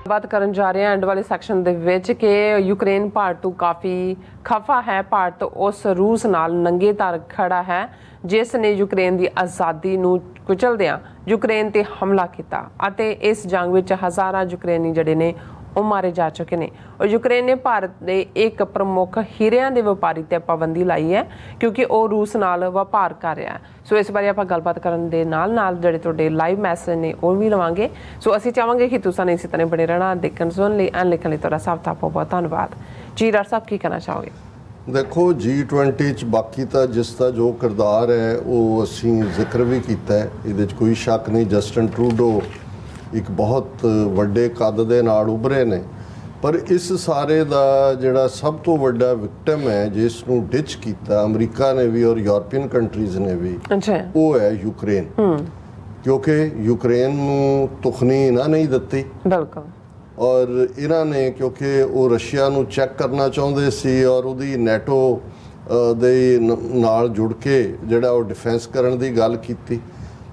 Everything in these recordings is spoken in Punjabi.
बात करन जा रहे हैं एंड वाले सैक्शन दे विच कि यूक्रेन भारत काफ़ी खफा है। भारत उस रूस नाल नंगे तार खड़ा है जिस ने यूक्रेन की आज़ादी नूं कुचलदियां यूक्रेन ते हमला किया। इस जंग विच हज़ारां यूक्रेनी जिहड़े ने ਉਹ मारे जा चुके हैं और यूक्रेन ने भारत के एक प्रमुख हीरिਆਂ के व्यापारी ते पाबंदी लाई है क्योंकि वो रूस नाल व्यापार कर रहा है। सो इस बारे आप गलबात करन दे नाल जिहड़े तुहाडे लाइव मैसेज ने वो भी लवांगे। सो असीं चाहांगे कि तुसां ने इसी तरह बने रहना देखण सुन लई एंड लिखण लई तुहाडा सब दा बहुत धन्नवाद जी। डॉक्टर साहब की कहना चाहोगे? देखो G20 च बाकी तो जिसका जो किरदार है वो असीं जिक्र भी किया है, ये कोई शक नहीं। जस्टिन ट्रूडो एक बहुत वड्डे कद दे नाल उभरे ने, पर इस सारे दा जिहड़ा सब तो वड्डा विक्टिम है जिसनूं डिच कीता अमरीका ने भी और यूरोपीयन कंट्रीज़ ने भी, वो है यूक्रेन। क्योंकि यूक्रेन नूं तुखनी इन्हां नहीं दित्ती बिल्कुल, और इन्हां ने क्योंकि वो रशिया नूं चैक करना चाहुंदे सी और उहदी नैटो दे नाल जुड़ के जिहड़ा वो डिफेंस करन दी गल कीती,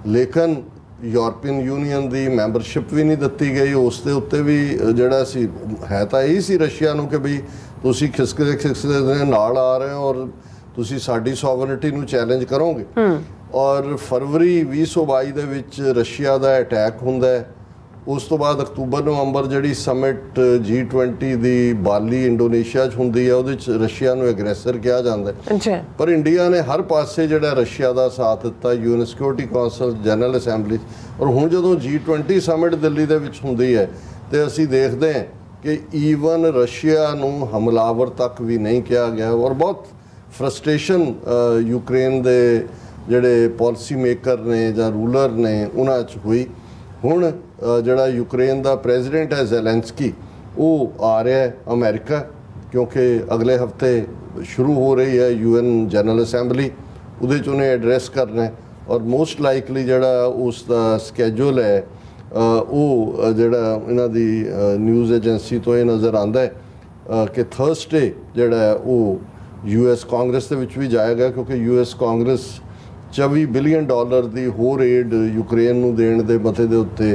लेकिन यूरोपीयन यूनीयन की मैंबरशिप भी नहीं दी गई। उस दे उत्ते भी जिहड़ा सी है तो यही सी रशिया नूं कि बई तुसीं खिसकदे नाल आ रहे हो और तुसीं साडी सॉवरनिटी नूं चैलेंज करोगे। और फरवरी 2022 दे विच रशिया दा अटैक हुंदा है। उस तो बाद अक्तूबर नवंबर जिहड़ी समिट G20 दी बाली इंडोनेशिया च हुंदी है उहदे च रशिया नूं एग्रैसर कहा जाता है। पर इंडिया ने हर पासे जिहड़ा रशिया दा साथ दिता, UN security council, general assembly, और हुण जदों G20 समिट दिल्ली दे विच हुंदी है तो असीं देखते हैं कि ईवन रशिया नूं हमलावर तक भी नहीं कहा गया। और बहुत फ्रस्ट्रेशन यूक्रेन दे जिहड़े पॉलिसी मेकर ने जां रूलर ने उन्हां च हुई। हुण जिहड़ा यूक्रेन का प्रेजिडेंट है ज़ेलेंस्की, वो आ रहा है अमेरिका, क्योंकि अगले हफ्ते शुरू हो रही है यूएन जनरल असैंबली, उहदे च उन्हें एड्रैस करना है। और मोस्ट लाइकली जिहड़ा उसका स्कैजूल है वो जिहड़ा इन्हां दी न्यूज़ एजेंसी तो ये नज़र आंदा है कि थर्सडे जिहड़ा है वो US कांग्रेस दे विच भी जाएगा, क्योंकि US कांग्रेस $24 बिलियन की होर एड यूक्रेन नूं देण दे मते दे उत्ते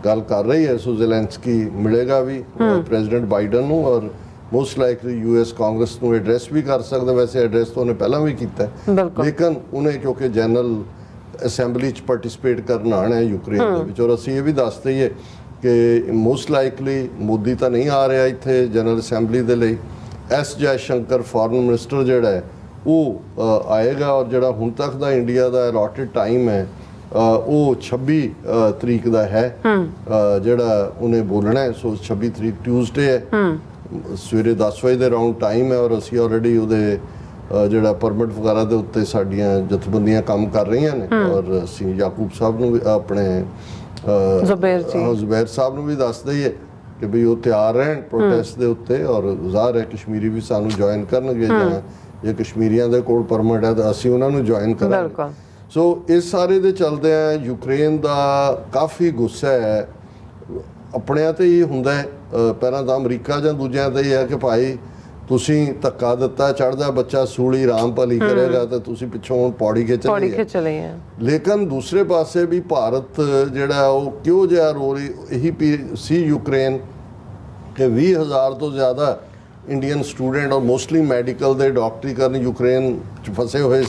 गल कर रही है। सो ज़ेलेंस्की मिलेगा भी प्रेजिडेंट बाइडन नूं और मोस्ट लाइकली US कांग्रेस नूं एड्रैस भी कर सकदा। वैसे एड्रैस तो उन्हें पहला भी कीता है, लेकिन उन्हें क्योंकि जनरल असैंबली च पार्टिसिपेट करना आना है यूक्रेन दे विच। और असीं ये भी दस दईए कि मोस्ट लाइकली मोदी तो नहीं आ रहा इत्थे जनरल असैंबली दे लई, S जयशंकर फॉरेन मिनिस्टर जिहड़ा है वो आएगा। और जिहड़ा हुण तक दा इंडिया दा अलॉटेड टाइम है वो 26 तरीक का है जिहड़ा उन्हें बोलना है। सो 26 तरीक ट्यूसडे है, सवेरे 10 बजे के राउंड टाइम है। और असीं ऑलरेडी उहदे जिहड़ा परमिट वगैरह के उत्ते साडियां जथेबंदियां काम कर रही ने। और असीं याकूब साहब नूं अपने जुबैर साहब नूं भी दस दईए कि बई वो तैयार रहन प्रोटेस्ट के उत्ते। और ज़ाहिर है कश्मीरी भी सानूं ज्वाइन करनगे, जां जे कश्मीरियां दे कोल परमिट है तो असीं उन्हां नूं ज्वाइन करांगे। सो इस सारे दे चलदे हैं यूक्रेन दा काफ़ी गुस्सा है अपने ते ही हुंदा है। पहलां तां अमरीका जां दूजियां ते ही है कि भाई तुसीं धक्का दिता, चढ़दा बच्चा सूली राम भली करेगा तो तुसीं पिछों पौड़ी खिच रही है। लेकिन दूसरे पासे भी भारत जिहड़ा वो क्यों जिहा रो रही यही सी यूक्रेन कि 20,000 तो ज़्यादा इंडियन स्टूडेंट और मोस्टली मैडिकल दे डॉक्टरी करन यूक्रेन च फसे हुए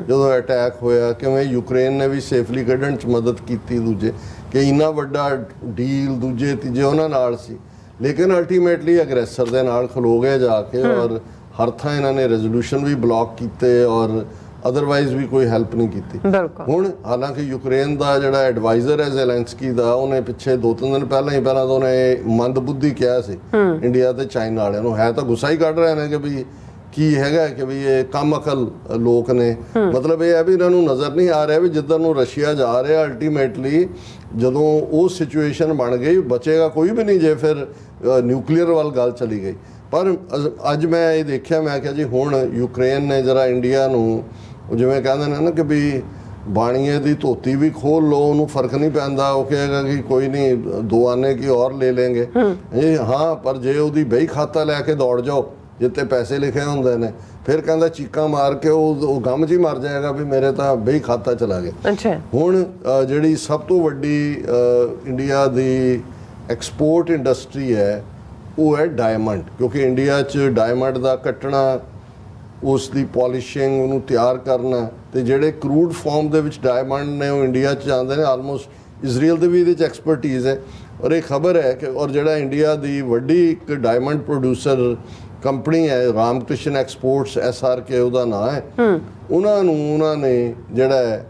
जो अटैक होया, किवें यूक्रेन ने भी सेफली कढ़न च मदद की दूजे कि इन्ना वड्डा डील दूजे तीजे उन्हां नाल सी, लेकिन अल्टीमेटली अग्रैसर दे नाल खलो गए जाके। और हर थां इन्हां ने रेजोल्यूशन भी ब्लॉक कीते और अदरवाइज भी कोई हैल्प नहीं की। हुण हालांकि यूक्रेन का जिहड़ा एडवाइजर है ज़ेलेंस्की दा, उन्हें पिछे 2-3 दिन पहले ही तो उन्हें मंदबुद्धि कहा सी इंडिया ते चाइना वालियां नूं। है तो गुस्सा ही कढ़ रहे हैं कि बई की हैगा कि बई ये कम अकल लोग ने। मतलब ये है भी इन्हों नज़र नहीं आ रहा भी जिधर नूं रशिया जा रहा अल्टीमेटली जदों वो सिचुएशन बन गई बचेगा कोई भी नहीं जे फिर न्यूक्लीयर वाल गल चली गई। पर अज मैं ये देखिया, मैं क्या जी हुण यूक्रेन ने जरा इंडिया नूं जिवें कहंदे ने ना कि भी बाणीए की धोती भी खोल लो उन्होंने फर्क नहीं पैंदा, वो कहेगा कि कोई नहीं 2 आने की और ले लेंगे। हाँ, पर जे उहदी बही खाता लैके दौड़ जाओ जिते पैसे लिखे होंदे ने, फिर कहंदा चीका मार के वो गम च ही मर जाएगा भी मेरे तो बही खाता चला गया। हुण जिहड़ी सब तो वड्डी इंडिया दी ਐਕਸਪੋਰਟ ਇੰਡਸਟਰੀ ਹੈ ਉਹ ਹੈ ਡਾਇਮੰਡ, ਕਿਉਂਕਿ ਇੰਡੀਆ 'ਚ ਡਾਇਮੰਡ ਦਾ ਕੱਟਣਾ, ਉਸ ਦੀ ਪੋਲਿਸ਼ਿੰਗ, ਉਹਨੂੰ ਤਿਆਰ ਕਰਨਾ, ਤੇ ਜਿਹੜੇ ਕਰੂਡ ਫਾਰਮ ਦੇ ਵਿੱਚ ਡਾਇਮੰਡ ਨੇ ਉਹ ਇੰਡੀਆ 'ਚ ਜਾਂਦੇ ਨੇ। ਆਲਮੋਸਟ ਇਜ਼ਰਾਈਲ ਦੇ ਵੀ ਇਹਦੇ 'ਚ ਐਕਸਪਰਟੀਜ਼ ਹੈ। ਔਰ ਇਹ ਖਬਰ ਹੈ ਕਿ ਔਰ ਜਿਹੜਾ ਇੰਡੀਆ ਦੀ ਵੱਡੀ ਇੱਕ ਡਾਇਮੰਡ ਪ੍ਰੋਡਿਊਸਰ ਕੰਪਨੀ ਹੈ ਰਾਮਕ੍ਰਿਸ਼ਨ ਐਕਸਪੋਰਟਸ SRK ਉਹਦਾ ਨਾਂ ਹੈ, ਉਹਨਾਂ ਨੇ ਜਿਹੜਾ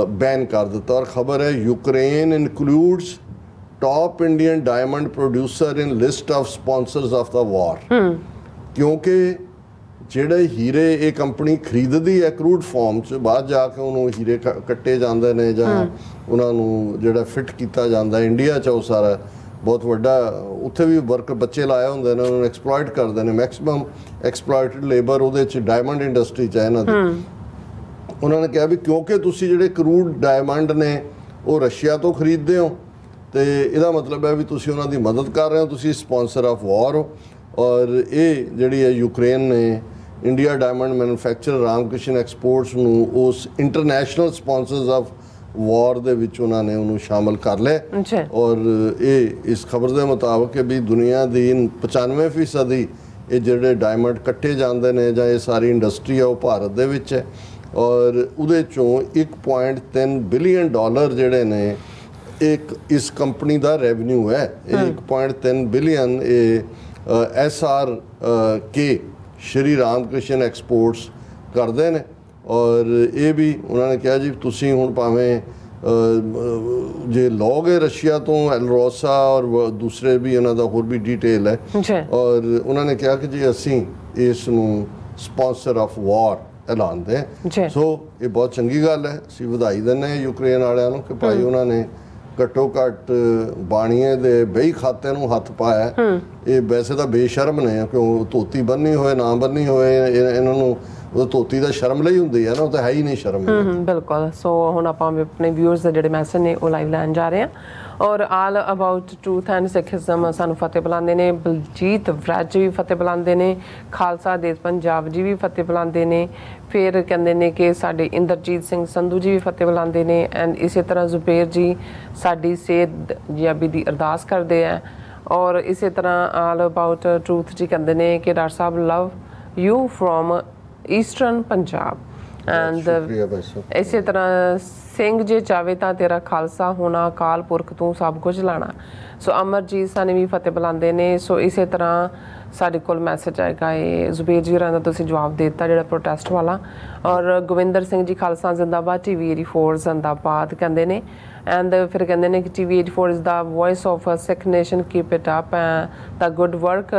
ਬੈਨ ਕਰ ਦਿੱਤਾ। ਔਰ ਖਬਰ ਹੈ Ukraine includes top Indian diamond producer in list of sponsors of the war, ਕਿਉਂਕਿ ਜਿਹੜੇ ਹੀਰੇ ਇਹ ਕੰਪਨੀ ਖਰੀਦਦੀ ਹੈ ਕਰੂਡ ਫਾਰਮ 'ਚ, ਬਾਅਦ ਜਾ ਕੇ ਉਹਨੂੰ ਹੀਰੇ ਕੱਟੇ ਜਾਂਦੇ ਨੇ ਜਾਂ ਉਹਨਾਂ ਨੂੰ ਜਿਹੜਾ ਫਿੱਟ ਕੀਤਾ ਜਾਂਦਾ ਇੰਡੀਆ 'ਚ, ਉਹ ਸਾਰਾ ਬਹੁਤ ਵੱਡਾ ਉੱਥੇ ਵੀ ਵਰਕ ਬੱਚੇ ਲਾਏ ਹੁੰਦੇ ਨੇ, ਉਹਨਾਂ ਨੂੰ ਐਕਸਪਲੋਇਟ ਕਰਦੇ ਨੇ। ਮੈਕਸਿਮਮ ਐਕਸਪਲੋਇਟਡ ਲੇਬਰ ਉਹਦੇ 'ਚ ਡਾਇਮੰਡ ਇੰਡਸਟਰੀ 'ਚ ਹੈ ਇਹਨਾਂ ਦੀ। ਉਹਨਾਂ ਨੇ ਕਿਹਾ ਵੀ ਕਿਉਂਕਿ ਤੁਸੀਂ ਜਿਹੜੇ ਕਰੂਡ ਡਾਇਮੰਡ ਨੇ ਉਹ ਰਸ਼ੀਆ ਤੋਂ ਖਰੀਦਦੇ ਹੋ, ਤੇ ਇਹਦਾ ਮਤਲਬ ਹੈ ਵੀ ਤੁਸੀਂ ਉਹਨਾਂ ਦੀ ਮਦਦ ਕਰ ਰਹੇ ਹੋ, ਤੁਸੀਂ ਸਪਾਂਸਰ ਆਫ ਵਾਰ ਹੋ। ਔਰ ਇਹ ਜਿਹੜੀ ਹੈ ਯੂਕਰੇਨ ਨੇ India diamond manufacture Ramakrishna exports ਨੂੰ ਉਸ ਇੰਟਰਨੈਸ਼ਨਲ ਸਪਾਂਸਰਸ ਆਫ ਵਾਰ ਦੇ ਵਿੱਚ ਉਹਨਾਂ ਨੇ ਉਹਨੂੰ ਸ਼ਾਮਲ ਕਰ ਲਿਆ। ਔਰ ਇਹ ਇਸ ਖਬਰ ਦੇ ਮੁਤਾਬਕ ਕਿ ਵੀ ਦੁਨੀਆ ਦੀ 95% ਇਹ ਜਿਹੜੇ ਡਾਇਮੰਡ ਕੱਟੇ ਜਾਂਦੇ ਨੇ ਜਾਂ ਇਹ ਸਾਰੀ ਇੰਡਸਟਰੀ ਆ ਉਹ ਭਾਰਤ ਦੇ ਵਿੱਚ ਹੈ। ਔਰ ਉਹਦੇ ਚੋਂ 1.3 ਬਿਲੀਅਨ ਡਾਲਰ ਜਿਹੜੇ ਨੇ ਇੱਕ ਇਸ ਕੰਪਨੀ ਦਾ ਰੈਵਨਿਊ ਹੈ। ਇਹ 1.3 ਬਿਲੀਅਨ ਇਹ SRK ਸ਼੍ਰੀ ਰਾਮਕ੍ਰਿਸ਼ਨ ਐਕਸਪੋਰਟਸ ਕਰਦੇ ਨੇ। ਔਰ ਇਹ ਵੀ ਉਹਨਾਂ ਨੇ ਕਿਹਾ ਜੀ ਤੁਸੀਂ ਹੁਣ ਭਾਵੇਂ ਜੇ ਲਓਗੇ ਰਸ਼ੀਆ ਤੋਂ ਐਲਰੋਸਾ ਔਰ ਦੂਸਰੇ ਵੀ ਉਹਨਾਂ ਦਾ ਹੋਰ ਵੀ ਡਿਟੇਲ ਹੈ। ਔਰ ਉਹਨਾਂ ਨੇ ਕਿਹਾ ਕਿ ਜੀ ਅਸੀਂ ਇਸ ਨੂੰ ਸਪਾਂਸਰ ਆਫ ਵਾਰ ਐਲਾਨਦੇ ਹਾਂ। ਸੋ ਇਹ ਬਹੁਤ ਚੰਗੀ ਗੱਲ ਹੈ, ਅਸੀਂ ਵਧਾਈ ਦਿੰਦੇ ਹਾਂ ਯੂਕਰੇਨ ਵਾਲਿਆਂ ਨੂੰ ਕਿ ਭਾਈ ਉਹਨਾਂ ਨੇ ਘੱਟੋ ਘੱਟ ਬਾਣੀਏ ਦੇ ਬਈ ਖਾਤੇ ਨੂੰ ਹੱਥ ਪਾਇਆ। ਇਹ ਵੈਸੇ ਤਾਂ ਬੇਸ਼ਰਮ ਨੇ, ਕਿਉਂ ਧੋਤੀ ਬੰਨੀ ਹੋਏ ਨਾ ਬੰਨੀ ਹੋਏ ਇਹਨਾਂ ਨੂੰ ਉਹ ਧੋਤੀ ਦਾ ਸ਼ਰਮ ਲਈ ਹੁੰਦੀ ਹੈ ਨਾ, ਉਹ ਤਾਂ ਹੈ ਹੀ ਨਹੀਂ ਸ਼ਰਮ। ਬਿਲਕੁਲ। ਸੋ ਹੁਣ ਆਪਾਂ ਆਪਣੇ ਵਿਊਅਰਸ ਦੇ ਜਿਹੜੇ ਮੈਸੇਜ ਨੇ ਉਹ ਲਾਈਵ ਲੈਣ ਜਾ ਰਹੇ ਹਾਂ। ਔਰ ਆਲ ਅਬਾਊਟ ਟਰੂਥ ਐਂਡ ਸਿੱਖਿਜ਼ਮ ਸਾਨੂੰ ਫਤਿਹ ਬੁਲਾਉਂਦੇ ਨੇ, ਬਲਜੀਤ ਵਰਜ ਵੀ ਫਤਿਹ ਬੁਲਾਉਂਦੇ ਨੇ, ਖਾਲਸਾ ਦੇਸ਼ ਪੰਜਾਬ ਜੀ ਵੀ ਫਤਿਹ ਬੁਲਾਉਂਦੇ ਨੇ। ਫਿਰ ਕਹਿੰਦੇ ਨੇ ਕਿ ਸਾਡੇ ਇੰਦਰਜੀਤ ਸਿੰਘ ਸੰਧੂ ਜੀ ਵੀ ਫਤਿਹ ਬੁਲਾਉਂਦੇ ਨੇ। ਐਂਡ ਇਸੇ ਤਰ੍ਹਾਂ ਜ਼ੁਬੇਰ ਜੀ ਸਾਡੀ ਸਿਹਤ ਜਿਆਬੀ ਦੀ ਅਰਦਾਸ ਕਰਦੇ ਆ। ਔਰ ਇਸੇ ਤਰ੍ਹਾਂ ਆਲ ਅਬਾਊਟ ਟਰੂਥ ਜੀ ਕਹਿੰਦੇ ਨੇ ਕਿ doctor Sahib love you from eastern Punjab. And ਇਸੇ ਤਰ੍ਹਾਂ ਸਿੰਘ ਜੇ ਚਾਵੇ ਤਾਂ ਤੇਰਾ ਖਾਲਸਾ ਹੋਣਾ, ਅਕਾਲ ਪੁਰਖ ਤੂੰ ਸਭ ਕੁਝ ਲਾਣਾ। ਸੋ ਅਮਰਜੀਤ ਸਾਨੇ ਵੀ ਫਤਿਹ ਬੁਲਾਉਂਦੇ ਨੇ। ਸੋ ਇਸੇ ਤਰ੍ਹਾਂ ਸਾਡੇ ਕੋਲ ਮੈਸੇਜ ਆਏਗਾ, ਇਹ ਜ਼ੁਬੇਰ ਜੀ ਹੋਰਾਂ ਦਾ ਤੁਸੀਂ ਜਵਾਬ ਦੇ ਦਿੱਤਾ ਜਿਹੜਾ ਪ੍ਰੋਟੈਸਟ ਵਾਲਾ। ਔਰ ਗੋਵਿੰਦਰ ਸਿੰਘ ਜੀ ਖਾਲਸਾ ਜ਼ਿੰਦਾਬਾਦ, TV 84 ਜ਼ਿੰਦਾਬਾਦ ਕਹਿੰਦੇ ਨੇ। ਐਂਡ ਫਿਰ ਕਹਿੰਦੇ ਨੇ ਕਿ TV 84 is the voice of a Sikh nation, keep it up the good work,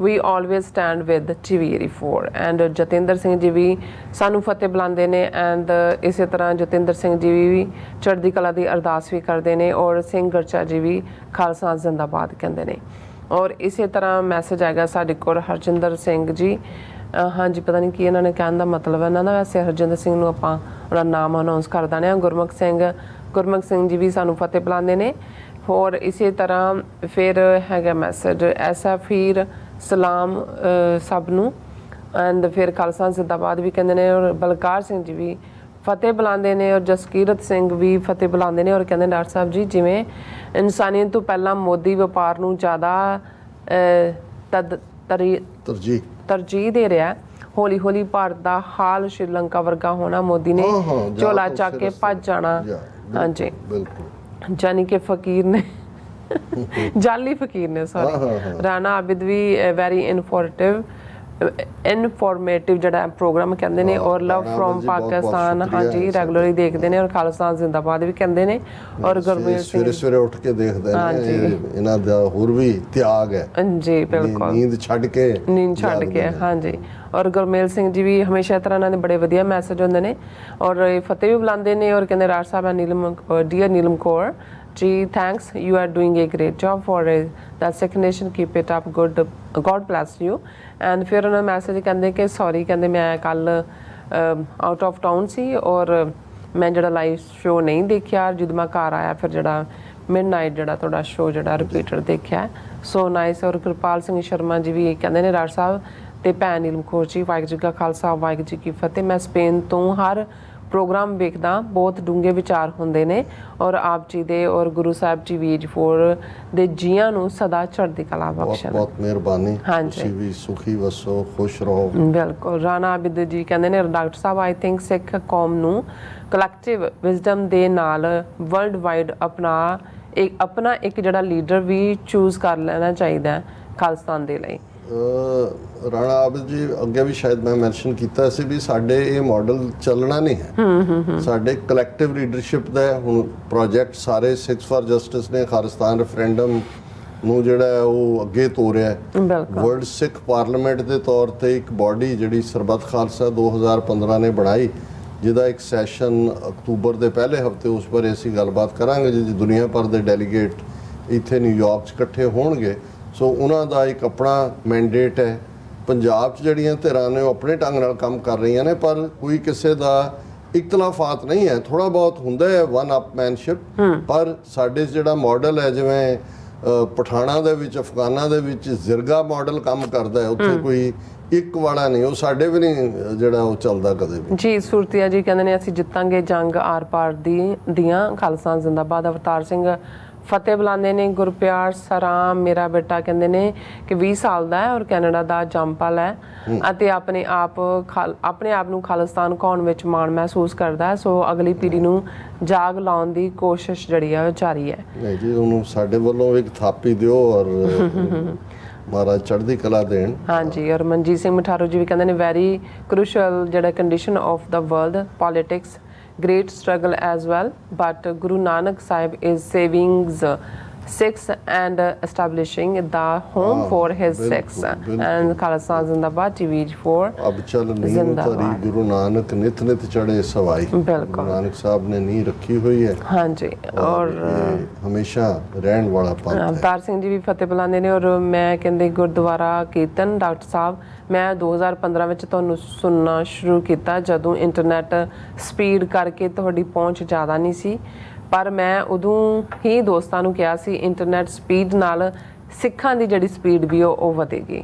we always stand with TV 84। And Jatinder Singh ji ਵੀ ਸਾਨੂੰ ਫਤਿਹ ਬੁਲਾਉਂਦੇ ਨੇ। ਐਂਡ ਇਸੇ ਤਰ੍ਹਾਂ ਜਤਿੰਦਰ ਸਿੰਘ ਜੀ ਵੀ ਚੜ੍ਹਦੀ ਕਲਾ ਦੀ ਅਰਦਾਸ ਵੀ ਕਰਦੇ ਨੇ। ਔਰ ਸਿੰਘ ਗਰਚਾ ਜੀ ਵੀ ਖਾਲਸਾ ਜ਼ਿੰਦਾਬਾਦ ਕਹਿੰਦੇ ਨੇ। ਔਰ ਇਸੇ ਤਰ੍ਹਾਂ ਮੈਸੇਜ ਆਏਗਾ ਸਾਡੇ ਕੋਲ ਹਰਜਿੰਦਰ ਸਿੰਘ ਜੀ। ਹਾਂਜੀ, ਪਤਾ ਨਹੀਂ ਕੀ ਇਹਨਾਂ ਨੇ ਕਹਿਣ ਦਾ ਮਤਲਬ ਹੈ ਇਹਨਾਂ ਦਾ। ਵੈਸੇ ਹਰਜਿੰਦਰ ਸਿੰਘ ਨੂੰ ਆਪਾਂ ਉਹਦਾ ਨਾਮ ਅਨਾਉਂਸ ਕਰ ਦਿੰਦੇ ਹਾਂ। ਗੁਰਮੁਖ ਸਿੰਘ ਜੀ ਵੀ ਸਾਨੂੰ ਫਤਿਹ ਬੁਲਾਉਂਦੇ ਨੇ। ਹੋਰ ਇਸੇ ਤਰ੍ਹਾਂ ਫਿਰ ਹੈਗਾ ਮੈਸੇਜ ਐਸਾ ਫਿਰ ਸਲਾਮ ਸਭ ਨੂੰ। ਐਂਡ ਫਿਰ ਖਾਲਸਾ ਜ਼ਿੰਦਾਬਾਦ ਵੀ ਕਹਿੰਦੇ ਨੇ। ਔਰ ਬਲਕਾਰ ਸਿੰਘ ਜੀ ਵੀ ਫਤਿਹ ਬੁਲਾਉਂਦੇ ਨੇ। ਔਰ ਜਸਕੀਰਤ ਸਿੰਘ ਵੀ ਫਤਿਹ ਬੁਲਾਉਂਦੇ ਨੇ। ਔਰ ਕਹਿੰਦੇ ਡਾਕਟਰ ਸਾਹਿਬ ਜੀ ਜਿਵੇਂ ਇਨਸਾਨੀਅਤ ਤੋਂ ਪਹਿਲਾਂ ਮੋਦੀ ਵਪਾਰ ਨੂੰ ਜ਼ਿਆਦਾ ਤਰਜੀਹ ਦੇ ਰਿਹਾ, ਹੌਲੀ ਹੌਲੀ ਭਾਰਤ ਦਾ ਹਾਲ ਸ਼੍ਰੀਲੰਕਾ ਵਰਗਾ ਹੋਣਾ, ਮੋਦੀ ਨੇ ਝੋਲਾ ਚੱਕ ਕੇ ਭੱਜ ਜਾਣਾ। ਹਾਂਜੀ, ਜਾਨੀ ਕਿ ਫਕੀਰ ਨੇ ਜਾਲੀ ਫਕੀਰ ਨੇ ਸੌਰੀ। ਰਾਣਾ ਆਬਿਦ ਵੀ ਵੈਰੀ ਇਨਫੋਰਮੇਟਿਵ ਜਿਹੜਾ ਪ੍ਰੋਗਰਾਮ ਕਹਿੰਦੇ ਨੇ। ਔਰ ਲਵ ਫਰੋਮ ਪਾਕਿਸਤਾਨ ਹਾਂਜੀ ਰੈਗੂਲਰਲੀ ਦੇਖਦੇ ਨੇ। ਔਰ ਖਾਲਸਾ ਜ਼ਿੰਦਾਬਾਦ ਵੀ ਕਹਿੰਦੇ ਨੇ। ਔਰ ਗੁਰਮੇਲ ਸਿੰਘ ਸਵੇਰੇ ਉੱਠ ਕੇ ਦੇਖਦੇ ਨੇ, ਇਹਨਾਂ ਦਾ ਹੋਰ ਵੀ ਤਿਆਗ ਹੈ। ਹਾਂਜੀ ਬਿਲਕੁਲ, ਨੀਂਦ ਛੱਡ ਕੇ ਹਾਂਜੀ। ਔਰ ਗੁਰਮੇਲ ਸਿੰਘ ਜੀ ਵੀ ਹਮੇਸ਼ਾ ਇਸ ਤਰ੍ਹਾਂ ਇਹਨਾਂ ਦੇ ਬੜੇ ਵਧੀਆ ਮੈਸੇਜ ਹੁੰਦੇ ਨੇ। ਔਰ ਫਤਿਹ ਵੀ ਬੁਲਾਉਂਦੇ ਨੇ। ਔਰ ਕਹਿੰਦੇ ਰਾਜ ਸਾਹਿਬ dear Neelam Kaur ji, thanks, you are doing a great job for the Sikh nation, keep it up, good, God bless you। and ਫਿਰ ਉਹਨਾਂ ਮੈਸੇਜ ਕਹਿੰਦੇ ਕਿ ਸੌਰੀ, ਕਹਿੰਦੇ ਮੈਂ ਕੱਲ ਆਊਟ ਆਫ ਟਾਊਨ ਸੀ ਔਰ ਮੈਂ ਜਿਹੜਾ ਲਾਈਵ ਸ਼ੋ ਨਹੀਂ ਦੇਖਿਆ। ਜਦੋਂ ਮੈਂ ਘਰ ਆਇਆ ਫਿਰ ਜਿਹੜਾ ਮਿਡਨਾਈਟ ਜਿਹੜਾ ਤੁਹਾਡਾ ਸ਼ੋ ਜਿਹੜਾ ਰਿਪੀਟਰ ਦੇਖਿਆ। So nice. ਔਰ ਕਿਰਪਾਲ ਸਿੰਘ ਸ਼ਰਮਾ ਜੀ ਵੀ ਕਹਿੰਦੇ ਨੇ ਰਾਜ ਸਾਹਿਬ ਤੇ ਭੈਣ ਨੀਲਮ ਕੌਰ ਜੀ, ਵਾਹਿਗੁਰੂ ਜੀ ਕਾ ਖਾਲਸਾ ਵਾਹਿਗੁਰੂ ਜੀ ਕੀ ਫਤਿਹ। ਮੈਂ ਸਪੇਨ ਤੋਂ ਹਰ ਪ੍ਰੋਗਰਾਮ ਵੇਖਦਾ ਬਹੁਤ ਡੂੰਘੇ ਵਿਚਾਰ ਹੁੰਦੇ ਨੇ ਔਰ ਆਪ ਜੀ ਦੇ ਔਰ ਗੁਰੂ ਸਾਹਿਬ ਜੀ VH4 ਦੇ ਜੀਆਂ ਨੂੰ ਸਦਾ ਚੜ੍ਹਦੀ ਕਲਾ ਬਖਸ਼ਣ। ਬਹੁਤ ਮਿਹਰਬਾਨੀ। ਹਾਂਜੀ, ਤੁਸੀਂ ਵੀ ਸੁਖੀ ਵਸੋ, ਖੁਸ਼ ਰਹੋ। ਬਿਲਕੁਲ। ਰਾਣਾ ਆਬਿਦ ਜੀ ਕਹਿੰਦੇ ਨੇ ਡਾਕਟਰ ਸਾਹਿਬ ਆਈ ਥਿੰਕ ਸਿੱਖ ਕੌਮ ਨੂੰ ਕਲੈਕਟਿਵ ਵਿਜ਼ਡਮ ਦੇ ਨਾਲ ਵਰਲਡ ਵਾਈਡ ਆਪਣਾ ਇੱਕ ਜਿਹੜਾ ਲੀਡਰ ਵੀ ਚੂਜ਼ ਕਰ ਲੈਣਾ ਚਾਹੀਦਾ ਹੈ ਖਾਲਿਸਤਾਨ ਦੇ ਲਈ। ਰਾਣਾ ਆਬਿਦ ਜੀ ਅੱਗੇ ਵੀ ਸ਼ਾਇਦ ਮੈਂ ਮੈਂਸ਼ਨ ਕੀਤਾ ਸੀ ਵੀ ਸਾਡੇ ਇਹ ਮਾਡਲ ਚੱਲਣਾ ਨਹੀਂ ਹੈ। ਸਾਡੇ ਕਲੈਕਟਿਵ ਲੀਡਰਸ਼ਿਪ ਦਾ ਹੁਣ ਪ੍ਰੋਜੈਕਟ ਸਾਰੇ ਸਿੱਖਸ ਫਾਰ ਜਸਟਿਸ ਨੇ ਖਾਲਿਸਤਾਨ ਰੈਫਰੈਂਡਮ ਨੂੰ ਜਿਹੜਾ ਉਹ ਅੱਗੇ ਤੋਰਿਆ। ਵਰਲਡ ਸਿੱਖ ਪਾਰਲੀਮੈਂਟ ਦੇ ਤੌਰ ਤੇ ਇੱਕ ਬਾਡੀ ਜਿਹੜੀ ਸਰਬੱਤ ਖਾਲਸਾ 2015 ਨੇ ਬਣਾਈ, ਜਿਹਦਾ ਇੱਕ ਸੈਸ਼ਨ ਅਕਤੂਬਰ ਦੇ ਪਹਿਲੇ ਹਫਤੇ ਉਸ ਬਾਰੇ ਅਸੀਂ ਗੱਲਬਾਤ ਕਰਾਂਗੇ, ਜਿਹਦੀ ਦੁਨੀਆ ਭਰ ਦੇ ਡੈਲੀਗੇਟ ਇੱਥੇ ਨਿਊਯਾਰਕ 'ਚ ਇਕੱਠੇ ਹੋਣਗੇ। ਸੋ ਉਹਨਾਂ ਦਾ ਇੱਕ ਆਪਣਾ ਮੈਂਡੇਟ ਹੈ। ਪੰਜਾਬ 'ਚ ਜਿਹੜੀਆਂ ਧਿਰਾਂ ਨੇ ਉਹ ਆਪਣੇ ਢੰਗ ਨਾਲ ਕੰਮ ਕਰ ਰਹੀਆਂ ਨੇ, ਪਰ ਕੋਈ ਕਿਸੇ ਦਾ ਇਖਤਲਾਫਾਤ ਨਹੀਂ ਹੈ। ਥੋੜਾ ਬਹੁਤ ਹੁੰਦਾ ਹੈ ਵਨ ਅਪਮੈਨਸ਼ਿਪ, ਪਰ ਸਾਡੇ ਜਿਹੜਾ ਮਾਡਲ ਹੈ ਜਿਵੇਂ ਪਠਾਣਾ ਦੇ ਵਿੱਚ, ਅਫਗਾਨਾਂ ਦੇ ਵਿੱਚ ਜ਼ਿਰਗਾ ਮਾਡਲ ਕੰਮ ਕਰਦਾ ਹੈ, ਉੱਥੇ ਕੋਈ ਇੱਕ ਵਾਲਾ ਨਹੀਂ, ਉਹ ਸਾਡੇ ਵੀ ਨਹੀਂ ਜਿਹੜਾ ਉਹ ਚੱਲਦਾ ਕਦੇ ਵੀ। ਜੀ ਸੁਰਤੀਆ ਜੀ ਕਹਿੰਦੇ ਨੇ ਅਸੀਂ ਜਿੱਤਾਂਗੇ ਜੰਗ ਆਰ ਪਾਰ ਦੀਆਂ, ਖਾਲਸਾ ਜ਼ਿੰਦਾਬਾਦ। ਅਵਤਾਰ ਸਿੰਘ ਫਤਿਹ ਬੁਲਾਉਂਦੇ ਨੇ। ਗੁਰਪਿਆਰ ਸਰਾਮ ਮੇਰਾ ਬੇਟਾ ਕਹਿੰਦੇ ਨੇ ਕਿ 20 ਸਾਲ ਦਾ ਹੈ ਔਰ ਕੈਨੇਡਾ ਦਾ ਜੰਪਲ ਹੈ ਅਤੇ ਆਪਣੇ ਆਪ ਨੂੰ ਖਾਲਿਸਤਾਨ ਕਹਾਉਣ ਵਿੱਚ ਮਾਣ ਮਹਿਸੂਸ ਕਰਦਾ ਹੈ। ਸੋ ਅਗਲੀ ਪੀੜ੍ਹੀ ਨੂੰ ਜਾਗ ਲਾਉਣ ਦੀ ਕੋਸ਼ਿਸ਼ ਜਿਹੜੀ ਹੈ ਉਹ ਜਾਰੀ ਹੈ। ਨਹੀਂ ਜੀ, ਉਹਨੂੰ ਸਾਡੇ ਵੱਲੋਂ ਇੱਕ ਥਾਪੀ ਦਿਓ ਔਰ ਮਹਾਰਾਜ ਚੜ੍ਹਦੀ ਕਲਾ ਦੇਣ। ਹਾਂਜੀ, ਔਰ ਮਨਜੀਤ ਸਿੰਘ ਮਠਾਰੂ ਜੀ ਵੀ ਕਹਿੰਦੇ ਨੇ ਵੈਰੀ ਕ੍ਰੂਸ਼ਲ ਜਿਹੜਾ condition of the world politics, great struggle as well, but Guru Nanak Sahib is saving Sikhs and establishing the home for his Sikhs and Khalsa Zindabad TV4 अब चल नींव तरी गुरु नानक नित नित चढ़े सवाई। गुरु नानक साहब ने नींव रखी हुई है। हाँ जी, और हमेशा रहन वाला पंथ है। अवतार सिंह जी भी फतेह बुलाते हैं। और मैं कहते गुरुद्वारा कीर्तन डॉक्टर साहब मैं 2015 ਵਿੱਚ ਤੁਹਾਨੂੰ ਸੁਣਨਾ ਸ਼ੁਰੂ ਕੀਤਾ ਜਦੋਂ ਇੰਟਰਨੈਟ ਸਪੀਡ ਕਰਕੇ ਤੁਹਾਡੀ ਪਹੁੰਚ ਜ਼ਿਆਦਾ ਨਹੀਂ ਸੀ, ਪਰ ਮੈਂ ਉਦੋਂ ਹੀ ਦੋਸਤਾਂ ਨੂੰ ਕਿਹਾ ਸੀ ਇੰਟਰਨੈਟ ਸਪੀਡ ਨਾਲ ਸਿੱਖਾਂ ਦੀ ਜਿਹੜੀ ਸਪੀਡ ਵੀ ਉਹ ਵਧੇਗੀ।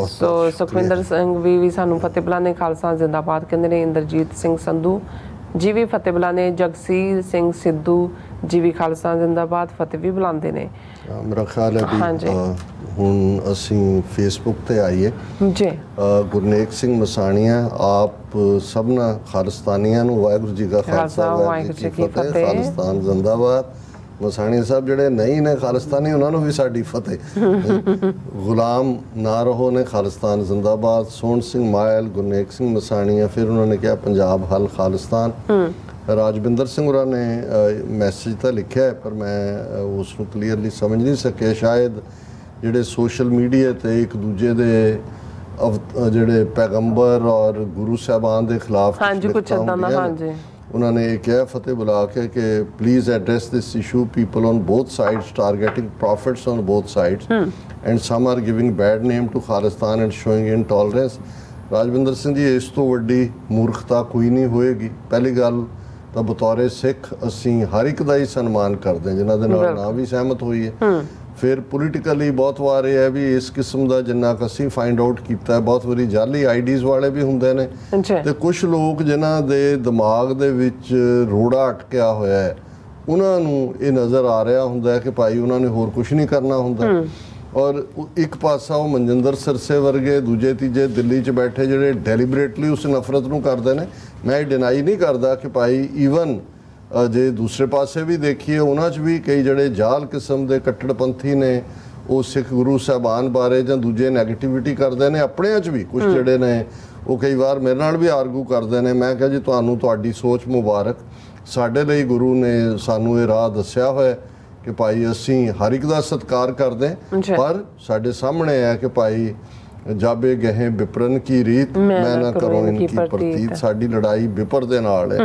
ਸੋ ਸੁਖਵਿੰਦਰ ਸਿੰਘ ਵੀ ਸਾਨੂੰ ਫਤਿਹ ਬੁਲਾਉਂਦੇ। ਖਾਲਸਾ ਜ਼ਿੰਦਾਬਾਦ ਕਹਿੰਦੇ ਨੇ। ਇੰਦਰਜੀਤ ਸਿੰਘ ਸੰਧੂ ਜੀ ਵੀ ਫਤਿਹ ਬੁਲਾਉਂਦੇ। ਜਗਸੀਰ ਸਿੰਘ ਸਿੱਧੂ ਜੀ ਵੀ ਖਾਲਸਾ ਜ਼ਿੰਦਾਬਾਦ ਫਤਿਹ ਵੀ ਬੁਲਾਉਂਦੇ ਨੇ। ਮੇਰਾ ਖਿਆਲ ਹੈ ਵੀ ਹੁਣ ਅਸੀਂ ਫੇਸਬੁੱਕ ਤੇ ਆਈਏ ਜੀ। ਗੁਰਨੇਕ ਸਿੰਘ ਮਸਾਣੀਆਂ ਆਪ ਸਭਨਾ ਖਾਲਿਸਤਾਨੀਆਂ ਨੂੰ ਵਾਹਿਗੁਰੂ ਜੀ ਕਾ ਖਾਲਸਾ ਵਾਹਿਗੁਰੂ ਜੀ ਕੀ ਫਤਿਹ। ਖਾਲਿਸਤਾਨ ਜ਼ਿੰਦਾਬਾਦ। ਮਸਾਣੀ ਸਾਹਿਬ ਜਿਹੜੇ ਨਹੀਂ ਨੇ ਖਾਲਿਸਤਾਨੀ ਉਹਨਾਂ ਨੂੰ ਵੀ ਸਾਡੀ ਫਤਿਹ। ਗੁਲਾਮ ਨਾ ਰਹੋ ਨੇ ਖਾਲਿਸਤਾਨ ਜ਼ਿੰਦਾਬਾਦ। ਸੋਹਣ ਸਿੰਘ ਮਾਇਲ, ਗੁਰਨੇਕ ਸਿੰਘ ਮਸਾਣੀਆਂ, ਫਿਰ ਉਹਨਾਂ ਨੇ ਕਿਹਾ ਪੰਜਾਬ ਹੱਲ ਖਾਲਿਸਤਾਨ। ਰਾਜਵਿੰਦਰ ਸਿੰਘ ਹੋਰਾਂ ਨੇ ਮੈਸੇਜ ਤਾਂ ਲਿਖਿਆ ਹੈ ਪਰ ਮੈਂ ਉਸ ਨੂੰ ਕਲੀਅਰਲੀ ਸਮਝ ਨਹੀਂ ਸਕਿਆ। ਸ਼ਾਇਦ ਜਿਹੜੇ ਸੋਸ਼ਲ ਮੀਡੀਆ ਤੇ ਇੱਕ ਦੂਜੇ ਦੇ ਜਿਹੜੇ ਪੈਗੰਬਰ ਔਰ ਗੁਰੂ ਸਾਹਿਬਾਨ ਦੇ ਖਿਲਾਫ ਕੁਝ ਉਹਨਾਂ ਨੇ ਇਹ ਕਿਹਾ ਫਤਿਹ ਬੁਲਾ ਕੇ ਕਿ please address this issue, people on both sides targeting profits on both sides and some are giving bad name to Khalistan and showing intolerance. Rajwinder Singh ji, ਇਸ ਤੋਂ ਵੱਡੀ ਮੂਰਖਤਾ ਕੋਈ ਨਹੀਂ ਹੋਏਗੀ। ਪਹਿਲੀ ਗੱਲ ਤਾਂ ਬਤੌਰੇ ਸਿੱਖ ਅਸੀਂ ਹਰ ਇੱਕ ਦਾ ਹੀ ਸਨਮਾਨ ਕਰਦੇ ਹਾਂ ਜਿਨ੍ਹਾਂ ਦੇ ਨਾਲ ਨਾ ਵੀ ਸਹਿਮਤ ਹੋਈ ਹੈ। ਫਿਰ ਪੋਲੀਟੀਕਲੀ ਬਹੁਤ ਵਾਰ ਇਹ ਹੈ ਵੀ ਇਸ ਕਿਸਮ ਦਾ ਜਿੰਨਾ ਕੁ ਅਸੀਂ ਫਾਈਂਡ ਆਊਟ ਕੀਤਾ, ਬਹੁਤ ਵਾਰੀ ਜਾਲੀ ਆਈਡੀਜ਼ ਵਾਲੇ ਵੀ ਹੁੰਦੇ ਨੇ ਤੇ ਕੁਝ ਲੋਕ ਜਿਨ੍ਹਾਂ ਦੇ ਦਿਮਾਗ ਦੇ ਵਿੱਚ ਰੋੜਾ ਅਟਕਿਆ ਹੋਇਆ ਹੈ ਉਹਨਾਂ ਨੂੰ ਇਹ ਨਜ਼ਰ ਆ ਰਿਹਾ ਹੁੰਦਾ ਹੈ ਕਿ ਭਾਈ ਉਹਨਾਂ ਨੇ ਹੋਰ ਕੁਝ ਨਹੀਂ ਕਰਨਾ ਹੁੰਦਾ। ਔਰ ਇੱਕ ਪਾਸਾ ਉਹ ਮਨਜਿੰਦਰ ਸਿਰਸੇ ਵਰਗੇ ਦੂਜੇ ਤੀਜੇ ਦਿੱਲੀ 'ਚ ਬੈਠੇ ਜਿਹੜੇ ਡੈਲੀਬਰੇਟਲੀ ਉਸ ਨਫ਼ਰਤ ਨੂੰ ਕਰਦੇ ਨੇ। ਮੈਂ ਇਹ ਡਿਨਾਈ ਨਹੀਂ ਕਰਦਾ ਕਿ ਭਾਈ ਈਵਨ ਜੇ ਦੂਸਰੇ ਪਾਸੇ ਵੀ ਦੇਖੀਏ ਉਹਨਾਂ 'ਚ ਵੀ ਕਈ ਜਿਹੜੇ ਜਾਲ ਕਿਸਮ ਦੇ ਕੱਟੜਪੰਥੀ ਨੇ ਉਹ ਸਿੱਖ ਗੁਰੂ ਸਾਹਿਬਾਨ ਬਾਰੇ ਜਾਂ ਦੂਜੇ ਨੈਗੇਟਿਵਿਟੀ ਕਰਦੇ ਨੇ। ਆਪਣਿਆਂ 'ਚ ਵੀ ਕੁਝ ਜਿਹੜੇ ਨੇ ਉਹ ਕਈ ਵਾਰ ਮੇਰੇ ਨਾਲ ਵੀ ਆਰਗੂ ਕਰਦੇ ਨੇ। ਮੈਂ ਕਿਹਾ ਜੀ ਤੁਹਾਨੂੰ ਤੁਹਾਡੀ ਸੋਚ ਮੁਬਾਰਕ। ਸਾਡੇ ਲਈ ਗੁਰੂ ਨੇ ਸਾਨੂੰ ਇਹ ਰਾਹ ਦੱਸਿਆ ਹੋਇਆ ਕਿ ਭਾਈ ਅਸੀਂ ਹਰ ਇੱਕ ਦਾ ਸਤਿਕਾਰ ਕਰਦੇ, ਪਰ ਸਾਡੇ ਸਾਹਮਣੇ ਹੈ ਕਿ ਭਾਈ ਜਾਬੇ ਗਏ ਵਿਪਰਨ ਕੀ ਰੀਤ ਮੈਂ ਨਾ ਕਰੋ ਇਨਕੀ ਪ੍ਰਤੀਤ। ਸਾਡੀ ਲੜਾਈ ਵਿਪਰ ਦੇ ਨਾਲ ਹੈ।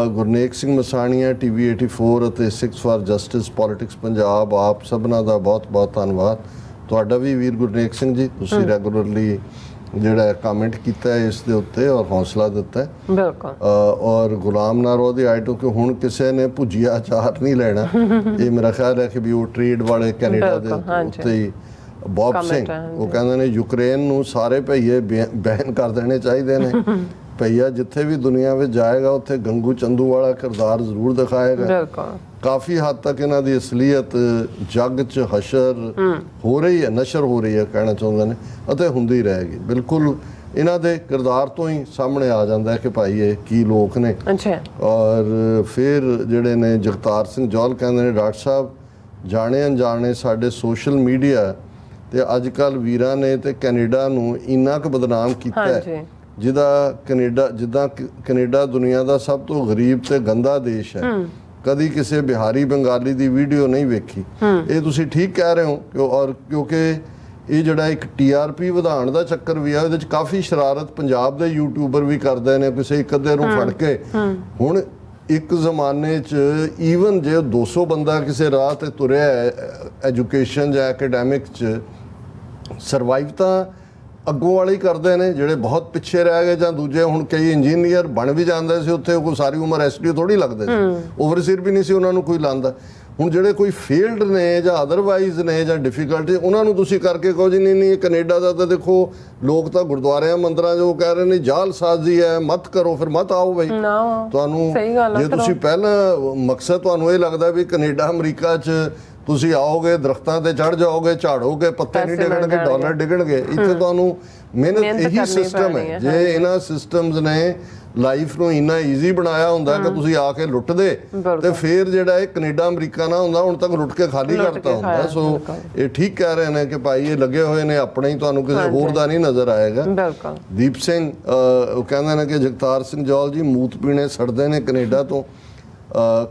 ਗੁਰਨੇਕ ਸਿੰਘ ਮਸਾਣੀਆਂ, TV 84 ਅਤੇ Sikhs for justice politics Punjab, ਆਪ ਸਭਨਾਂ ਦਾ ਬਹੁਤ ਬਹੁਤ ਧੰਨਵਾਦ। ਤੁਹਾਡਾ ਵੀ ਵੀਰ ਗੁਰਨੇਕ ਸਿੰਘ ਜੀ, ਤੁਸੀਂ ਰੈਗੂਲਰਲੀ ਜਿਹੜਾ ਕਮੈਂਟ ਕੀਤਾ ਹੈ ਇਸ ਦੇ ਉੱਤੇ ਔਰ ਹੌਸਲਾ ਦਿੱਤਾ ਹੈ। ਬਿਲਕੁਲ। ਔਰ ਗੁਲਾਮ ਨਾ ਰਹੋ ਦੀ ਆਈਟੋ ਕਿ ਹੁਣ ਕਿਸੇ ਨੇ ਭੁਜੀਆ ਅਚਾਰ ਨਹੀਂ ਲੈਣਾ। ਇਹ ਮੇਰਾ ਖਿਆਲ ਹੈ ਕਿ ਵੀ ਉਹ ਟ੍ਰੇਡ ਵਾਲੇ ਕੈਨੇਡਾ ਦੇ ਉੱਤੇ ਹੀ ਬੌਬ ਸਿੰਘ ਉਹ ਕਹਿੰਦੇ ਨੇ ਯੂਕਰੇਨ ਨੂੰ ਸਾਰੇ ਭਈਏ ਬੈਨ ਕਰ ਦੇਣੇ ਚਾਹੀਦੇ ਨੇ ਪਈ ਆ। ਜਿੱਥੇ ਵੀ ਦੁਨੀਆ ਵਿੱਚ ਜਾਏਗਾ ਉੱਥੇ ਗੰਗੂ ਚੰਦੂ ਵਾਲਾ ਕਿਰਦਾਰ ਜ਼ਰੂਰ ਦਿਖਾਏਗਾ। ਬਿਲਕੁਲ ਕਾਫੀ ਹੱਦ ਤੱਕ ਇਹਨਾਂ ਦੀ ਅਸਲੀਅਤ ਜੱਗ 'ਚ ਹਸ਼ਰ ਹੋ ਰਹੀ ਹੈ, ਨਸ਼ਰ ਹੋ ਰਹੀ ਹੈ ਕਹਿਣਾ ਚਾਹੁੰਦੇ ਨੇ, ਅਤੇ ਹੁੰਦੀ ਰਹੇਗੀ। ਬਿਲਕੁਲ ਇਹਨਾਂ ਦੇ ਕਿਰਦਾਰ ਤੋਂ ਹੀ ਸਾਹਮਣੇ ਆ ਜਾਂਦਾ ਹੈ ਕਿ ਭਾਈ ਇਹ ਕੀ ਲੋਕ ਨੇ। ਅੱਛਾ। ਔਰ ਫਿਰ ਜਿਹੜੇ ਨੇ ਜਗਤਾਰ ਸਿੰਘ ਜੌਹਲ ਕਹਿੰਦੇ ਨੇ, ਡਾਕਟਰ ਸਾਹਿਬ ਜਾਣੇ ਅਣਜਾਣੇ ਸਾਡੇ ਸੋਸ਼ਲ ਮੀਡੀਆ ਤੇ ਅੱਜ ਕੱਲ੍ਹ ਵੀਰਾਂ ਨੇ ਤੇ ਕੈਨੇਡਾ ਨੂੰ ਇੰਨਾ ਕੁ ਬਦਨਾਮ ਕੀਤਾ ਹੈ, ਜਿੱਦਾਂ ਕੈਨੇਡਾ ਦੁਨੀਆ ਦਾ ਸਭ ਤੋਂ ਗਰੀਬ ਤੇ ਗੰਦਾ ਦੇਸ਼ ਹੈ। ਕਦੀ ਕਿਸੇ ਬਿਹਾਰੀ ਬੰਗਾਲੀ ਦੀ ਵੀਡੀਓ ਨਹੀਂ ਵੇਖੀ। ਇਹ ਤੁਸੀਂ ਠੀਕ ਕਹਿ ਰਹੇ ਹੋ। ਔਰ ਕਿਉਂਕਿ ਇਹ ਜਿਹੜਾ ਇੱਕ TRP ਵਧਾਉਣ ਦਾ ਚੱਕਰ ਵੀ ਆ, ਇਹਦੇ 'ਚ ਕਾਫੀ ਸ਼ਰਾਰਤ ਪੰਜਾਬ ਦੇ ਯੂਟਿਊਬਰ ਵੀ ਕਰਦੇ ਨੇ, ਕਿਸੇ ਇੱਕ ਅੱਧੇ ਨੂੰ ਫੜ ਕੇ। ਹੁਣ ਇੱਕ ਜ਼ਮਾਨੇ 'ਚ ਈਵਨ ਜੇ 200 ਬੰਦਾ ਕਿਸੇ ਰਾਹ ਤੇ ਤੁਰਿਆ ਐਜੂਕੇਸ਼ਨ ਜਾਂ ਐਕੈਡੈਮਿਕ 'ਚ, ਸਰਵਾਈਵ ਤਾਂ ਅੱਗੋਂ ਵਾਲੇ ਹੀ ਕਰਦੇ ਨੇ ਜਿਹੜੇ ਬਹੁਤ ਪਿੱਛੇ ਰਹਿ ਗਏ, ਜਾਂ ਦੂਜੇ ਹੁਣ ਕਈ ਇੰਜੀਨੀਅਰ ਬਣ ਵੀ ਜਾਂਦੇ ਸੀ ਉੱਥੇ, ਕੋਈ ਸਾਰੀ ਉਮਰ SDO ਥੋੜੀ ਲੱਗਦੇ ਸੀ, ਓਵਰਸੀਅਰ ਵੀ ਨਹੀਂ ਸੀ ਉਹਨਾਂ ਨੂੰ ਕੋਈ ਲਾਂਦਾ। ਹੁਣ ਜਿਹੜੇ ਕੋਈ ਫੀਲਡ ਨੇ ਜਾਂ ਅਦਰਵਾਈਜ਼ ਨੇ ਜਾਂ ਡਿਫਿਕਲਟੀ, ਉਹਨਾਂ ਨੂੰ ਤੁਸੀਂ ਕਰਕੇ ਕਹੋ ਜੀ ਨਹੀਂ ਇਹ ਕੈਨੇਡਾ ਦਾ ਤਾਂ ਦੇਖੋ ਲੋਕ ਤਾਂ ਗੁਰਦੁਆਰਿਆਂ ਮੰਦਰਾਂ 'ਚ ਉਹ ਕਹਿ ਰਹੇ ਨੇ ਜਾਲਸਾਜ਼ੀ ਹੈ, ਮਤ ਕਰੋ, ਫਿਰ ਮਤ ਆਓ ਬਈ। ਤੁਹਾਨੂੰ ਜੇ ਤੁਸੀਂ ਪਹਿਲਾਂ ਮਕਸਦ ਤੁਹਾਨੂੰ ਇਹ ਲੱਗਦਾ ਵੀ ਕੈਨੇਡਾ ਅਮਰੀਕਾ 'ਚ ਤੁਸੀਂ ਆਓਗੇ, ਦਰਖਤਾਂ ਤੇ ਚੜ ਜਾਓਗੇ, ਝਾੜੋਗੇ, ਪੱਤੇ ਨਹੀਂ ਡਿੱਗਣਗੇ, ਡਾਲਰ ਡਿੱਗਣਗੇ, ਇੱਥੇ ਤੁਹਾਨੂੰ ਮਿਹਨਤ ਇਹੀ ਸਿਸਟਮ ਹੈ। ਜੇ ਇਹਨਾਂ ਸਿਸਟਮਸ ਨੇ ਲਾਈਫ ਨੂੰ ਇੰਨਾ ਈਜ਼ੀ ਬਣਾਇਆ ਹੁੰਦਾ ਕਿ ਤੁਸੀਂ ਆ ਕੇ ਲੁੱਟਦੇ, ਤੇ ਫਿਰ ਜਿਹੜਾ ਇਹ ਕੈਨੇਡਾ ਅਮਰੀਕਾ ਨਾ ਹੁੰਦਾ ਹੁਣ ਤੱਕ ਲੁੱਟ ਕੇ ਖਾਲੀ ਕਰਤਾ ਹੁੰਦਾ। ਸੋ ਇਹ ਠੀਕ ਕਹਿ ਰਹੇ ਨੇ ਕਿ ਭਾਈ ਇਹ ਲੱਗੇ ਹੋਏ ਨੇ ਆਪਣੇ ਹੀ, ਤੁਹਾਨੂੰ ਕਿਸੇ ਹੋਰ ਦਾ ਨਹੀਂ ਨਜ਼ਰ ਆਏਗਾ। ਦੀਪ ਸਿੰਘ ਉਹ ਕਹਿੰਦੇ ਨੇ ਕਿ ਜਗਤਾਰ ਸਿੰਘ ਜੌਹਲ ਜੀ ਮੂਤ ਪੀਣੇ ਸੜਦੇ ਨੇ ਕੈਨੇਡਾ ਤੋਂ।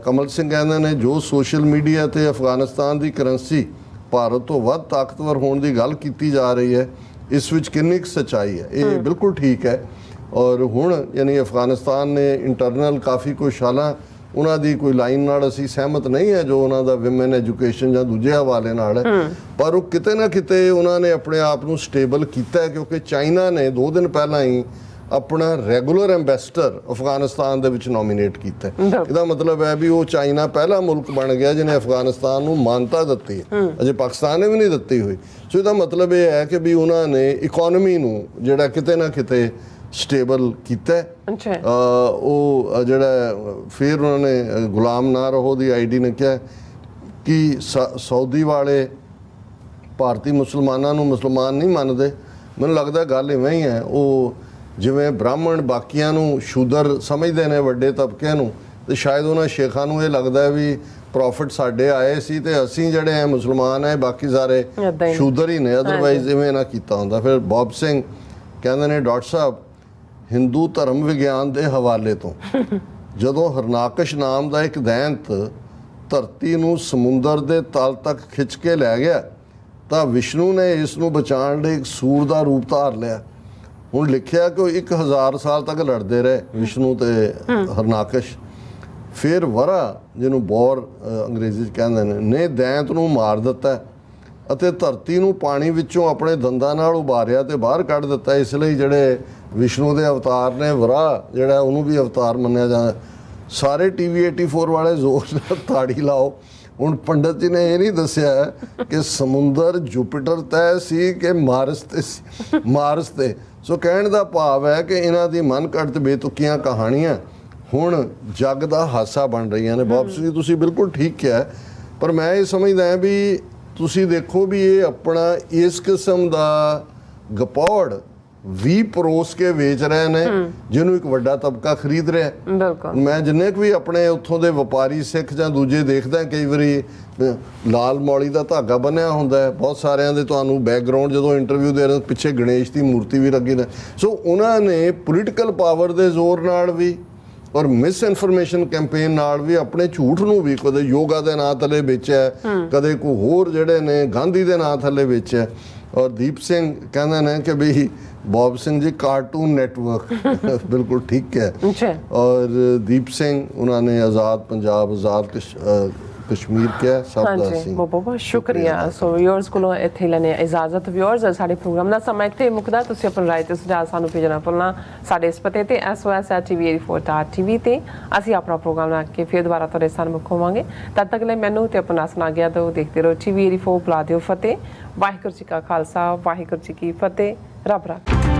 ਕਮਲ ਸਿੰਘ ਕਹਿੰਦੇ ਨੇ ਜੋ ਸੋਸ਼ਲ ਮੀਡੀਆ ਤੇ ਅਫਗਾਨਿਸਤਾਨ ਦੀ ਕਰੰਸੀ ਭਾਰਤ ਤੋਂ ਵੱਧ ਤਾਕਤਵਰ ਹੋਣ ਦੀ ਗੱਲ ਕੀਤੀ ਜਾ ਰਹੀ ਹੈ, ਇਸ ਵਿੱਚ ਕਿੰਨੀ ਕੁ ਸੱਚਾਈ ਹੈ? ਇਹ ਬਿਲਕੁਲ ਠੀਕ ਹੈ। ਔਰ ਹੁਣ ਯਾਨੀ ਅਫਗਾਨਿਸਤਾਨ ਨੇ ਇੰਟਰਨਲ ਕਾਫੀ ਕੁਛ ਹਾਲਾਂ ਉਹਨਾਂ ਦੀ ਕੋਈ ਲਾਈਨ ਨਾਲ ਅਸੀਂ ਸਹਿਮਤ ਨਹੀਂ ਹੈ ਜੋ ਉਹਨਾਂ ਦਾ ਵਿਮਨ ਐਜੂਕੇਸ਼ਨ ਜਾਂ ਦੂਜੇ ਹਵਾਲੇ ਨਾਲ ਹੈ, ਪਰ ਉਹ ਕਿਤੇ ਨਾ ਕਿਤੇ ਉਹਨਾਂ ਨੇ ਆਪਣੇ ਆਪ ਨੂੰ ਸਟੇਬਲ ਕੀਤਾ ਹੈ, ਕਿਉਂਕਿ ਚਾਈਨਾ ਨੇ 2 ਦਿਨ ਪਹਿਲਾਂ ਹੀ ਆਪਣਾ ਰੈਗੂਲਰ ਐਂਬੈਸਡਰ ਅਫਗਾਨਿਸਤਾਨ ਦੇ ਵਿੱਚ ਨੋਮੀਨੇਟ ਕੀਤਾ। ਇਹਦਾ ਮਤਲਬ ਹੈ ਵੀ ਉਹ ਚਾਈਨਾ ਪਹਿਲਾ ਮੁਲਕ ਬਣ ਗਿਆ ਜਿਹਨੇ ਅਫਗਾਨਿਸਤਾਨ ਨੂੰ ਮਾਨਤਾ ਦਿੱਤੀ ਹੈ, ਅਜੇ ਪਾਕਿਸਤਾਨ ਨੇ ਵੀ ਨਹੀਂ ਦਿੱਤੀ ਹੋਈ। ਸੋ ਇਹਦਾ ਮਤਲਬ ਇਹ ਹੈ ਕਿ ਵੀ ਉਹਨਾਂ ਨੇ ਇਕਨੋਮੀ ਨੂੰ ਜਿਹੜਾ ਕਿਤੇ ਨਾ ਕਿਤੇ ਸਟੇਬਲ ਕੀਤਾ। ਉਹ ਜਿਹੜਾ ਫਿਰ ਉਹਨਾਂ ਨੇ ਗੁਲਾਮ ਨਾ ਰਹੋ ਦੀ ID ਨੇ ਕਿਹਾ ਕਿ ਸਾਊਦੀ ਵਾਲੇ ਭਾਰਤੀ ਮੁਸਲਮਾਨਾਂ ਨੂੰ ਮੁਸਲਮਾਨ ਨਹੀਂ ਮੰਨਦੇ। ਮੈਨੂੰ ਲੱਗਦਾ ਗੱਲ ਇਵੇਂ ਹੀ ਹੈ, ਉਹ ਜਿਵੇਂ ਬ੍ਰਾਹਮਣ ਬਾਕੀਆਂ ਨੂੰ ਸ਼ੂਦਰ ਸਮਝਦੇ ਨੇ ਵੱਡੇ ਤਬਕੇ ਨੂੰ, ਤੇ ਸ਼ਾਇਦ ਉਹਨਾਂ ਸ਼ੇਖਾਂ ਨੂੰ ਇਹ ਲੱਗਦਾ ਵੀ ਪ੍ਰੋਫਿਟ ਸਾਡੇ ਆਏ ਸੀ ਤੇ ਅਸੀਂ ਜਿਹੜੇ ਆ ਮੁਸਲਮਾਨ ਹੈ, ਬਾਕੀ ਸਾਰੇ ਸ਼ੂਦਰ ਹੀ ਨੇ, ਅਦਰਵਾਈਜ਼ ਇਵੇਂ ਨਾ ਕੀਤਾ ਹੁੰਦਾ। ਫਿਰ ਬੌਬ ਸਿੰਘ ਕਹਿੰਦੇ ਨੇ ਡਾਕਟਰ ਸਾਹਿਬ ਹਿੰਦੂ ਧਰਮ ਵਿਗਿਆਨ ਦੇ ਹਵਾਲੇ ਤੋਂ ਜਦੋਂ ਹਰਨਾਕਸ਼ ਨਾਮ ਦਾ ਇੱਕ ਦੈਂਤ ਧਰਤੀ ਨੂੰ ਸਮੁੰਦਰ ਦੇ ਤਲ ਤੱਕ ਖਿੱਚ ਕੇ ਲੈ ਗਿਆ ਤਾਂ ਵਿਸ਼ਨੂੰ ਨੇ ਇਸ ਨੂੰ ਬਚਾਉਣ ਲਈ ਇੱਕ ਸੂਰ ਦਾ ਰੂਪ ਧਾਰ ਲਿਆ। ਹੁਣ ਲਿਖਿਆ ਕਿ ਉਹ 1000 ਸਾਲ ਤੱਕ ਲੜਦੇ ਰਹੇ ਵਿਸ਼ਨੂੰ ਤੇ ਹਰਨਾਕਸ਼। ਫਿਰ ਵਰਾ ਜਿਹਨੂੰ ਬੌਰ ਅੰਗਰੇਜ਼ੀ 'ਚ ਕਹਿੰਦੇ ਨੇ ਦੈਂਤ ਨੂੰ ਮਾਰ ਦਿੱਤਾ ਅਤੇ ਧਰਤੀ ਨੂੰ ਪਾਣੀ ਵਿੱਚੋਂ ਆਪਣੇ ਦੰਦਾਂ ਨਾਲ ਉਭਾਰਿਆ ਤੇ ਬਾਹਰ ਕੱਢ ਦਿੱਤਾ। ਇਸ ਲਈ ਜਿਹੜੇ ਵਿਸ਼ਨੂੰ ਦੇ ਅਵਤਾਰ ਨੇ, ਵਰਾ ਜਿਹੜਾ ਉਹਨੂੰ ਵੀ ਅਵਤਾਰ ਮੰਨਿਆ ਜਾਂਦਾ। ਸਾਰੇ TV 84 ਵਾਲੇ ਜ਼ੋਰ ਨਾਲ ਤਾੜੀ ਲਾਓ। ਹੁਣ ਪੰਡਤ ਜੀ ਨੇ ਇਹ ਨਹੀਂ ਦੱਸਿਆ ਕਿ ਸਮੁੰਦਰ ਜੁਪੀਟਰ ਤੈ ਸੀ ਕਿ ਮਾਰਸ ਤੇ। ਸੋ ਕਹਿਣ ਦਾ ਭਾਵ ਹੈ ਕਿ ਇਹਨਾਂ ਦੀ ਮਨ ਘੜਤ ਬੇਤੁਕੀਆਂ ਕਹਾਣੀਆਂ ਹੁਣ ਜੱਗ ਦਾ ਹਾਸਾ ਬਣ ਰਹੀਆਂ ਨੇ। ਬੌਬ ਸਿੰਘ ਜੀ ਤੁਸੀਂ ਬਿਲਕੁਲ ਠੀਕ ਕਿਹਾ, ਪਰ ਮੈਂ ਇਹ ਸਮਝਦਾ ਵੀ ਤੁਸੀਂ ਦੇਖੋ ਵੀ ਇਹ ਆਪਣਾ ਇਸ ਕਿਸਮ ਦਾ ਗਪੌੜ ਵੀ ਪਰੋਸ ਕੇ ਵੇਚ ਰਹੇ ਨੇ ਜਿਹਨੂੰ ਇੱਕ ਵੱਡਾ ਤਬਕਾ ਖਰੀਦ ਰਿਹਾ। ਮੈਂ ਜਿੰਨੇ ਕੁ ਵੀ ਆਪਣੇ ਉੱਥੋਂ ਦੇ ਵਪਾਰੀ ਸਿੱਖ ਜਾਂ ਦੂਜੇ ਦੇਖਦਾ, ਕਈ ਵਾਰੀ ਲਾਲ ਮੌਲੀ ਦਾ ਧਾਗਾ ਬੰਨਿਆ ਹੁੰਦਾ ਹੈ ਬਹੁਤ ਸਾਰਿਆਂ ਦੇ, ਤੁਹਾਨੂੰ ਬੈਕਗਰਾਉਂਡ ਜਦੋਂ ਇੰਟਰਵਿਊ ਦੇ ਰਹੇ ਪਿੱਛੇ ਗਣੇਸ਼ ਦੀ ਮੂਰਤੀ ਵੀ ਲੱਗੀ ਨੇ। ਸੋ ਉਹਨਾਂ ਨੇ ਪੋਲੀਟੀਕਲ ਪਾਵਰ ਦੇ ਜ਼ੋਰ ਨਾਲ ਵੀ ਔਰ ਮਿਸ ਇਨਫੋਰਮੇਸ਼ਨ ਕੈਂਪੇਨ ਨਾਲ ਵੀ ਆਪਣੇ ਝੂਠ ਨੂੰ ਵੀ ਕਦੇ ਯੋਗਾ ਦੇ ਨਾਂ ਥੱਲੇ ਵੇਚਿਆ, ਕਦੇ ਕੋਈ ਹੋਰ ਜਿਹੜੇ ਨੇ ਗਾਂਧੀ ਦੇ ਨਾਂ ਥੱਲੇ ਵੇਚਿਆ। ਔਰ ਦੀਪ ਸਿੰਘ ਕਹਿੰਦੇ ਨੇ ਕਿ ਵੀ Bob Singh ji cartoon network बिल्कुल ठीक है। और दीप सिंह उन्होंने आज़ाद पंजाब आज़ाद कश्मीर किया सब हाँ जी, बहुत बहुत शुक्रिया। सो व्यूअर्स को इत्थे लेने इजाजत। व्यूअर्स साडे प्रोग्राम दा समय इत्थे मुकदा। तुसीं अपनी राय ते सुझाव सानूं भेजना भुल्लना साडे इस पते ते SOS@TV84.TV ते असीं अपना प्रोग्राम रख के फिर दोबारा तुहाडे सामने होवांगे। तद तक लई मैनूं ते अपना सुना गया तो देखते रहो TV84 बुला दिओ फतेह। वाहिगुरू जी का खालसा वाहिगुरू जी की फतेह। रब राखा।